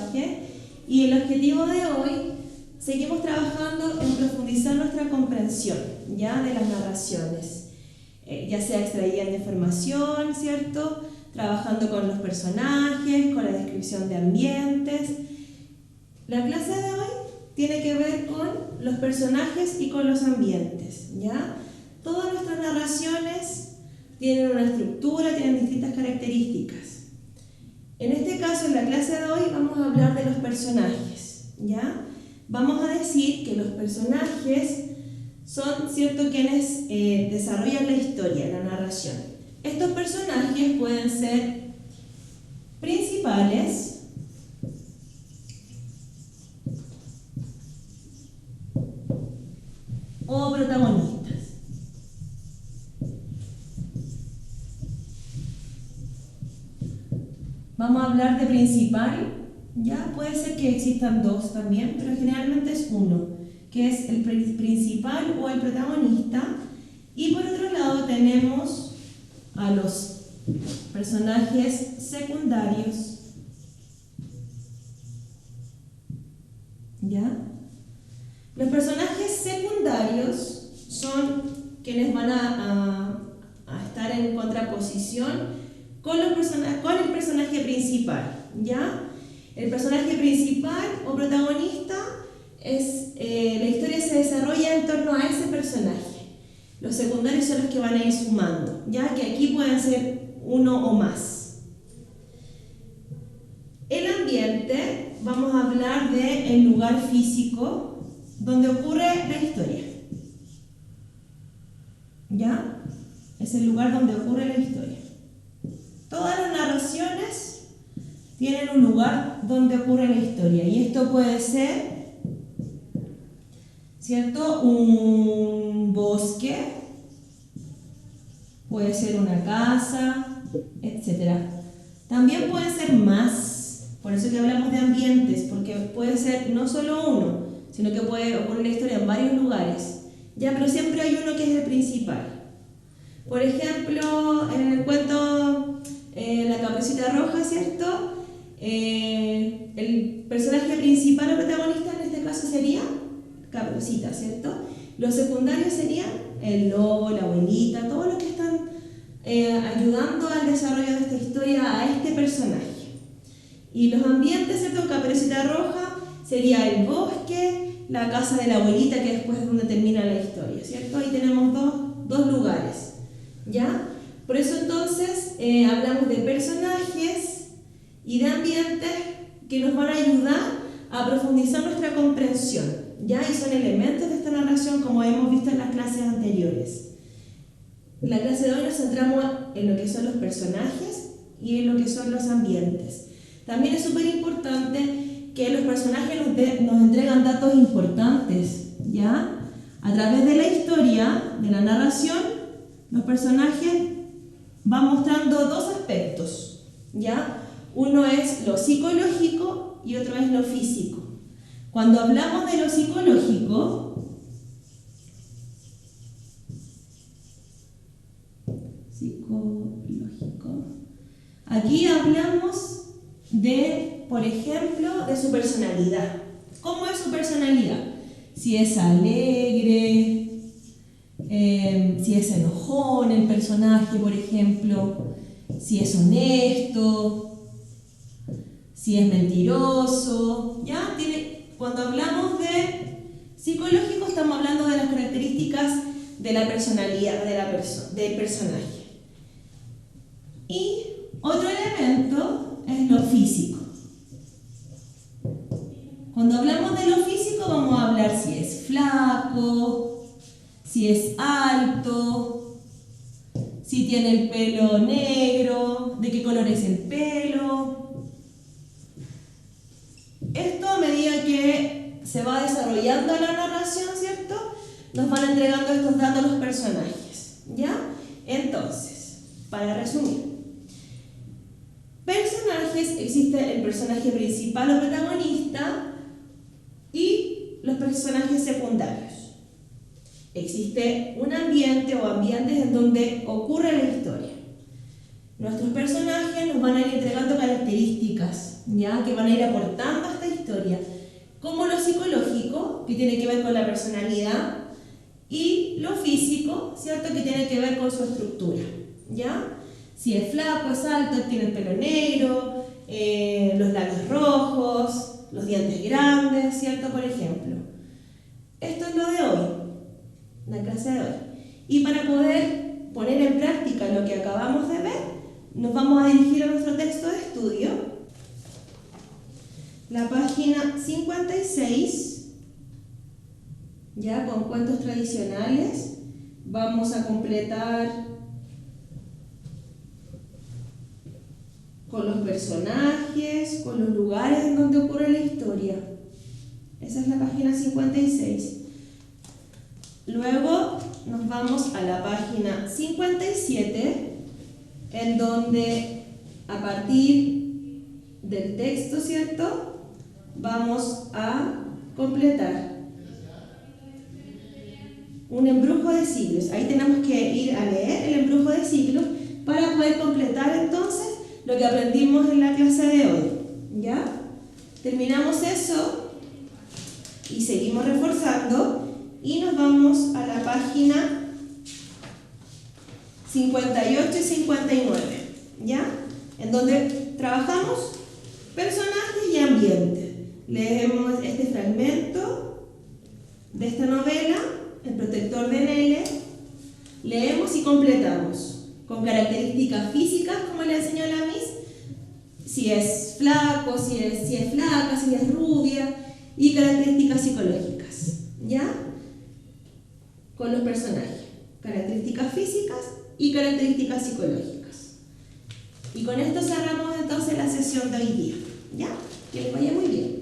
lenguaje y el objetivo de hoy, seguimos trabajando en profundizar nuestra comprensión ya de las narraciones, ya sea extraídas de información, ¿cierto? Trabajando con los personajes, con la descripción de ambientes. La clase de hoy tiene que ver con los personajes y con los ambientes, ¿ya? Todas nuestras narraciones tienen una estructura, tienen distintas características. En este caso, en la clase de hoy, vamos a hablar de los personajes, ¿ya? Vamos a decir que los personajes son, ¿cierto?, quienes desarrollan la historia, la narración. Estos personajes pueden ser principales o protagonistas. Vamos a hablar de principal, ya puede ser que existan dos también, pero generalmente es uno, que es el principal o el protagonista. Y por otro lado tenemos a los personajes secundarios, ¿ya? Los personajes secundarios son quienes van a estar en contraposición con el personaje principal, ¿ya? El personaje principal o protagonista es, la historia se desarrolla en torno a ese personaje. Los secundarios son los que van a ir sumando, ya que aquí pueden ser uno o más. El ambiente, vamos a hablar del lugar físico donde ocurre la historia, ¿ya? Es el lugar donde ocurre la historia. Todas las narraciones tienen un lugar donde ocurre la historia, y esto puede ser, ¿cierto?, un bosque, puede ser una casa, etc. También puede ser más, por eso que hablamos de ambientes, porque puede ser no solo uno, sino que puede ocurrir la historia en varios lugares, ya, pero siempre hay uno que es el principal. Por ejemplo, en el cuento La Caperucita Roja, ¿cierto? El personaje principal o protagonista en este caso sería Caperucita, ¿cierto? Los secundarios serían el lobo, la abuelita, todos los que están ayudando al desarrollo de esta historia a este personaje. Y los ambientes, ¿cierto? Caperucita Roja sería el bosque, la casa de la abuelita, que después es donde termina la historia, ¿cierto? Ahí tenemos dos lugares, ¿ya? Por eso entonces hablamos de personajes y de ambientes que nos van a ayudar a profundizar nuestra comprensión, ¿ya? Y son elementos de esta narración, como hemos visto en las clases anteriores. En la clase de hoy nos centramos en lo que son los personajes y en lo que son los ambientes. También es súper importante que los personajes nos entregan datos importantes, ¿ya? A través de la historia, de la narración, los personajes van mostrando dos aspectos, ¿ya? Uno es lo psicológico y otro es lo físico. Cuando hablamos de lo psicológico, aquí hablamos de, por ejemplo, de su personalidad. ¿Cómo es su personalidad? Si es alegre, si es enojón el personaje, por ejemplo, si es honesto, si es mentiroso, ¿ya? Cuando hablamos de psicológico estamos hablando de las características de la personalidad del personaje. Y otro elemento es lo físico. Cuando hablamos de lo físico vamos a hablar si es flaco, si es alto, si tiene el pelo negro, de qué color es el pelo. Esto a medida que se va desarrollando la narración, ¿cierto?, nos van entregando estos datos los personajes, ¿ya? Entonces, para resumir, personajes, existe el personaje principal o protagonista y los personajes secundarios. Existe un ambiente o ambientes en donde ocurre la historia. Nuestros personajes nos van a ir entregando características, ¿ya? Que van a ir aportando a esta historia, como lo psicológico, que tiene que ver con la personalidad, y lo físico, ¿cierto? Que tiene que ver con su estructura, ¿ya? Si es flaco, es alto, tiene el pelo negro, los labios rojos, los dientes grandes, ¿cierto? Por ejemplo. Esto es lo de hoy, la clase de hoy. Y para poder poner en práctica lo que acabamos de ver, nos vamos a dirigir a nuestro texto de estudio, la página 56, ya con cuentos tradicionales. Vamos a completar con los personajes, con los lugares en donde ocurre la historia. Esa es la página 56. Luego nos vamos a la página 57, en donde a partir del texto, ¿cierto?, vamos a completar un embrujo de siglos. Ahí tenemos que ir a leer el embrujo de siglos para poder completar entonces lo que aprendimos en la clase de hoy, ¿ya? Terminamos eso y seguimos reforzando y nos vamos a la página 58 y 59, ¿ya? En donde trabajamos personajes y ambiente. Leemos este fragmento de esta novela, El protector de Nele. Leemos y completamos con características físicas, como le enseñó la Miss, si es flaco, si es flaca, si es rubia, y características psicológicas, ¿ya? Con los personajes, características físicas y características psicológicas. Y con esto cerramos entonces la sesión de hoy día, ¿ya? Que les vaya muy bien.